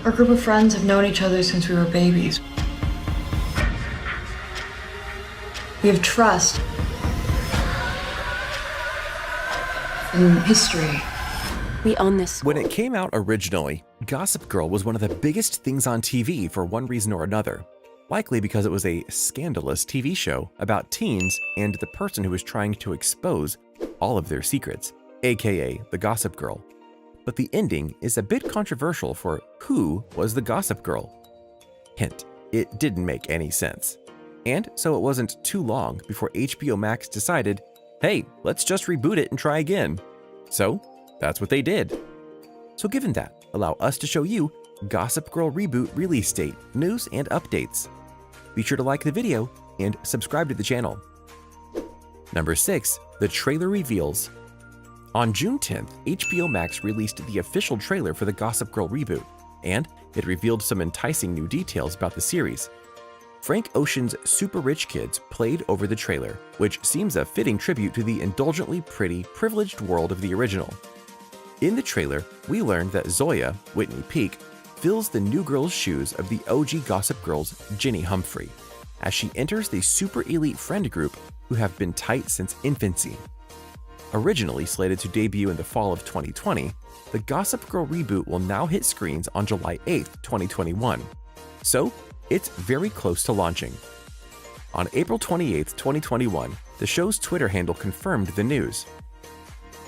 Our group of friends have known each other since we were babies. We have trust and history. We own this school. When it came out originally, Gossip Girl was one of the biggest things on TV for one reason or another. Likely because it was a scandalous TV show about teens and the person who was trying to expose all of their secrets, aka the Gossip Girl. But the ending is a bit controversial for who was the Gossip Girl. Hint, it didn't make any sense. And so it wasn't too long before HBO Max decided, hey, let's just reboot it and try again. So that's what they did. So given that, allow us to show you Gossip Girl Reboot release date, news, and updates. Be sure to like the video and subscribe to the channel. Number 6, the trailer reveals. On June 10th, HBO Max released the official trailer for the Gossip Girl reboot, and it revealed some enticing new details about the series. Frank Ocean's super rich kids played over the trailer, which seems a fitting tribute to the indulgently pretty, privileged world of the original. In the trailer, we learned that Zoya, Whitney Peak, fills the new girl's shoes of the OG Gossip Girl's Ginny Humphrey, as she enters the super elite friend group who have been tight since infancy. Originally slated to debut in the fall of 2020, the Gossip Girl reboot will now hit screens on July 8, 2021. So, it's very close to launching. On April 28, 2021, the show's Twitter handle confirmed the news.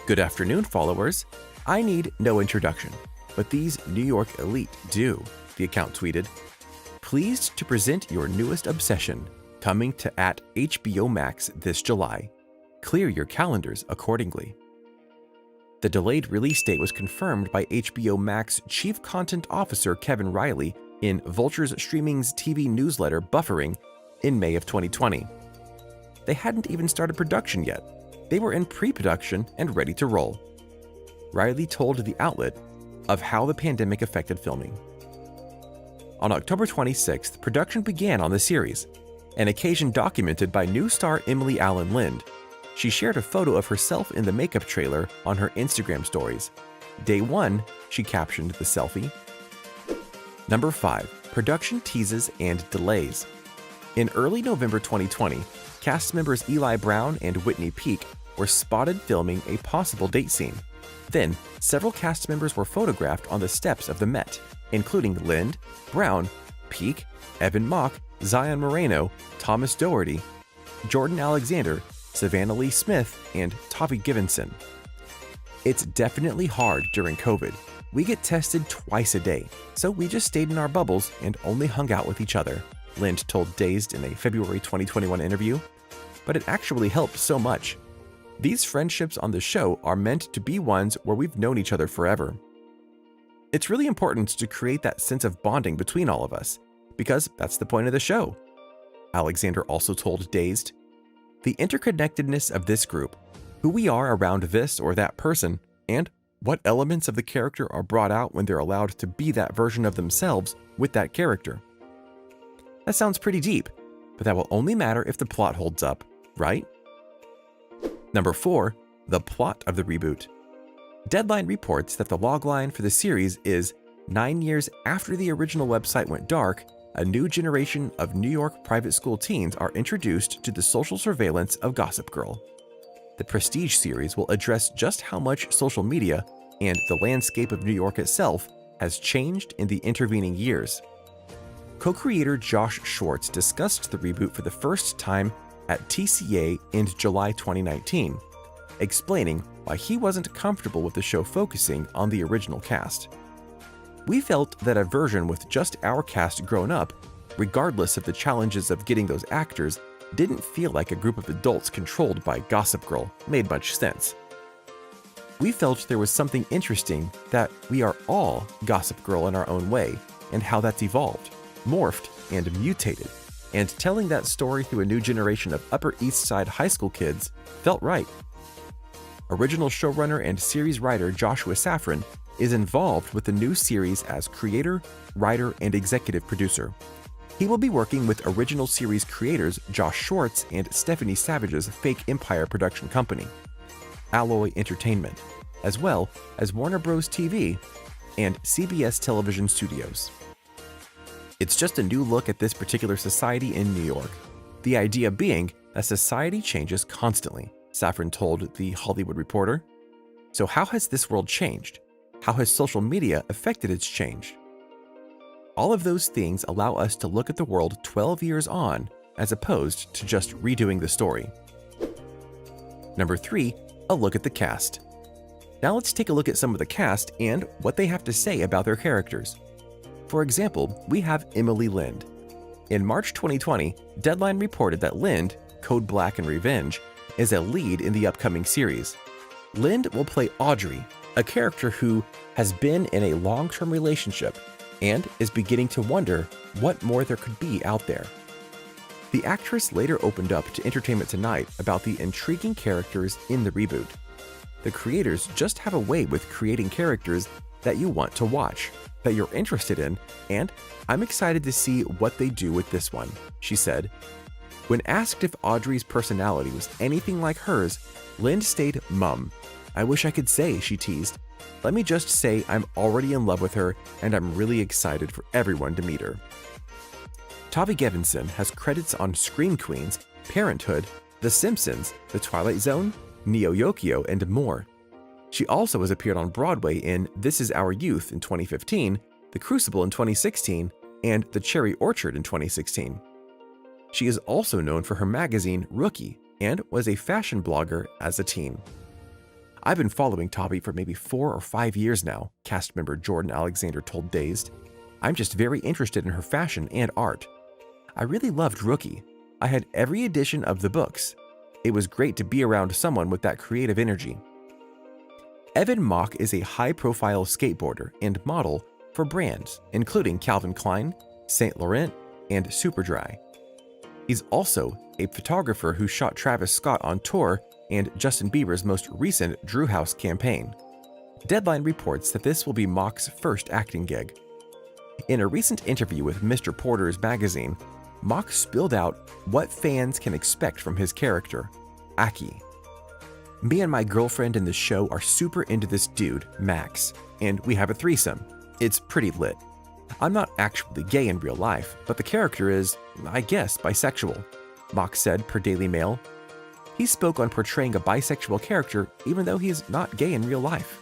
Good afternoon, followers. I need no introduction, but these New York elite do, the account tweeted. Pleased to present your newest obsession, coming to @HBO Max this July. Clear your calendars accordingly. The delayed release date was confirmed by HBO Max Chief Content Officer Kevin Riley in Vulture's Streaming's TV newsletter Buffering in May of 2020. They hadn't even started production yet. They were in pre-production and ready to roll. Riley told the outlet of how the pandemic affected filming. On October 26th, production began on the series, an occasion documented by new star Emily Allen Lind. She shared a photo of herself in the makeup trailer on her Instagram stories. Day 1, she captioned the selfie. Number 5, production teases and delays. In early November 2020, cast members Eli Brown and Whitney Peak were spotted filming a possible date scene. Then, several cast members were photographed on the steps of the Met, including Lind, Brown, Peak, Evan Mock, Zion Moreno, Thomas Doherty, Jordan Alexander, Savannah Lee Smith, and Tavi Givenson. It's definitely hard during COVID. We get tested twice a day, so we just stayed in our bubbles and only hung out with each other, Lind told Dazed in a February 2021 interview. But it actually helped so much. These friendships on the show are meant to be ones where we've known each other forever. It's really important to create that sense of bonding between all of us, because that's the point of the show. Alexander also told Dazed, the interconnectedness of this group, who we are around this or that person, and what elements of the character are brought out when they're allowed to be that version of themselves with that character. That sounds pretty deep, but that will only matter if the plot holds up, right? Number 4, the plot of the reboot. Deadline reports that the logline for the series is 9 years after the original website went dark, a new generation of New York private school teens are introduced to the social surveillance of Gossip Girl. The Prestige series will address just how much social media and the landscape of New York itself has changed in the intervening years. Co-creator Josh Schwartz discussed the reboot for the first time at TCA in July 2019, explaining why he wasn't comfortable with the show focusing on the original cast. We felt that a version with just our cast grown up, regardless of the challenges of getting those actors, didn't feel like a group of adults controlled by Gossip Girl made much sense. We felt there was something interesting that we are all Gossip Girl in our own way, and how that's evolved, morphed, and mutated, and telling that story through a new generation of Upper East Side high school kids felt right. Original showrunner and series writer Joshua Safran is involved with the new series as creator, writer, and executive producer. He will be working with original series creators Josh Schwartz and Stephanie Savage's Fake Empire production company, Alloy Entertainment, as well as Warner Bros. TV, and CBS Television Studios. It's just a new look at this particular society in New York. The idea being that society changes constantly, Safran told The Hollywood Reporter. So how has this world changed? How has social media affected its change? All of those things allow us to look at the world 12 years on, as opposed to just redoing the story. Number 3, a look at the cast. Now let's take a look at some of the cast and what they have to say about their characters. For example, we have Emily Lind. In March 2020, Deadline reported that Lind, Code Black and Revenge, is a lead in the upcoming series. Lind will play Audrey, a character who has been in a long-term relationship and is beginning to wonder what more there could be out there. The actress later opened up to Entertainment Tonight about the intriguing characters in the reboot. The creators just have a way with creating characters that you want to watch, that you're interested in, and I'm excited to see what they do with this one, she said. When asked if Audrey's personality was anything like hers, Lind stayed mum. I wish I could say, she teased. Let me just say I'm already in love with her and I'm really excited for everyone to meet her. Tavi Gevinson has credits on Scream Queens, Parenthood, The Simpsons, The Twilight Zone, Neo Yokio, and more. She also has appeared on Broadway in This Is Our Youth in 2015, The Crucible in 2016, and The Cherry Orchard in 2016. She is also known for her magazine Rookie and was a fashion blogger as a teen. I've been following Tavi for maybe 4 or 5 years now, cast member Jordan Alexander told Dazed. I'm just very interested in her fashion and art. I really loved Rookie. I had every edition of the books. It was great to be around someone with that creative energy. Evan Mock is a high-profile skateboarder and model for brands, including Calvin Klein, Saint Laurent, and Superdry. He's also a photographer who shot Travis Scott on tour and Justin Bieber's most recent Drew House campaign. Deadline reports that this will be Mock's first acting gig. In a recent interview with Mr. Porter's magazine, Mock spilled out what fans can expect from his character, Aki. Me and my girlfriend in the show are super into this dude, Max, and we have a threesome. It's pretty lit. I'm not actually gay in real life, but the character is, I guess, bisexual, Mock said per Daily Mail. He spoke on portraying a bisexual character even though he is not gay in real life.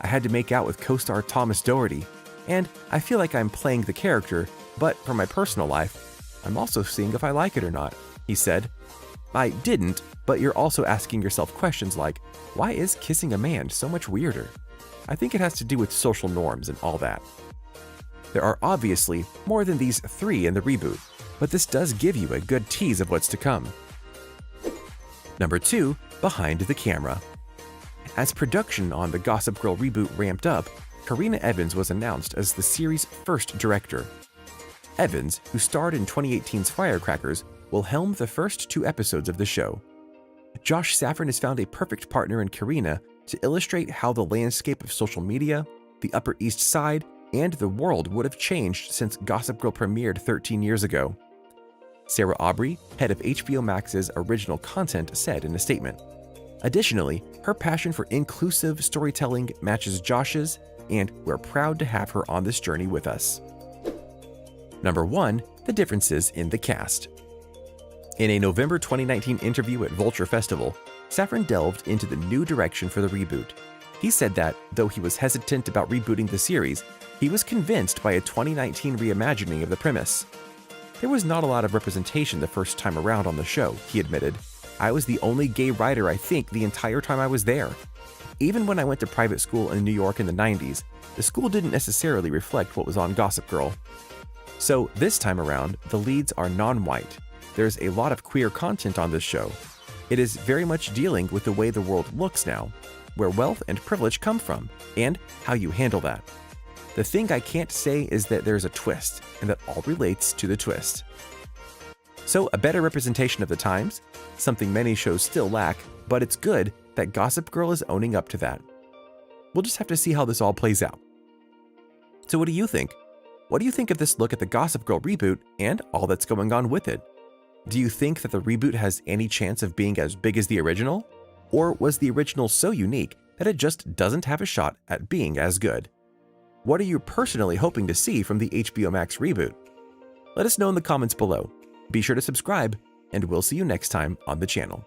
I had to make out with co-star Thomas Doherty, and I feel like I'm playing the character, but for my personal life, I'm also seeing if I like it or not, he said. I didn't, but you're also asking yourself questions like, why is kissing a man so much weirder? I think it has to do with social norms and all that. There are obviously more than these 3 in the reboot, but this does give you a good tease of what's to come. Number 2, behind the camera. As production on the Gossip Girl reboot ramped up, Karina Evans was announced as the series' first director. Evans, who starred in 2018's Firecrackers, will helm the first 2 episodes of the show. Josh Safran has found a perfect partner in Karina to illustrate how the landscape of social media, the Upper East Side, and the world would have changed since Gossip Girl premiered 13 years ago. Sarah Aubrey, head of HBO Max's original content, said in a statement. Additionally, her passion for inclusive storytelling matches Josh's, and we're proud to have her on this journey with us. Number 1, the differences in the cast. In a November 2019 interview at Vulture Festival, Safran delved into the new direction for the reboot. He said that, though he was hesitant about rebooting the series, he was convinced by a 2019 reimagining of the premise. There was not a lot of representation the first time around on the show, he admitted. I was the only gay writer, I think, the entire time I was there. Even when I went to private school in New York in the 90s, the school didn't necessarily reflect what was on Gossip Girl. So this time around, the leads are non-white. There's a lot of queer content on this show. It is very much dealing with the way the world looks now, where wealth and privilege come from, and how you handle that. The thing I can't say is that there's a twist, and that all relates to the twist. So a better representation of the times, something many shows still lack, but it's good that Gossip Girl is owning up to that. We'll just have to see how this all plays out. So what do you think? What do you think of this look at the Gossip Girl reboot and all that's going on with it? Do you think that the reboot has any chance of being as big as the original? Or was the original so unique that it just doesn't have a shot at being as good? What are you personally hoping to see from the HBO Max reboot? Let us know in the comments below. Be sure to subscribe, and we'll see you next time on the channel.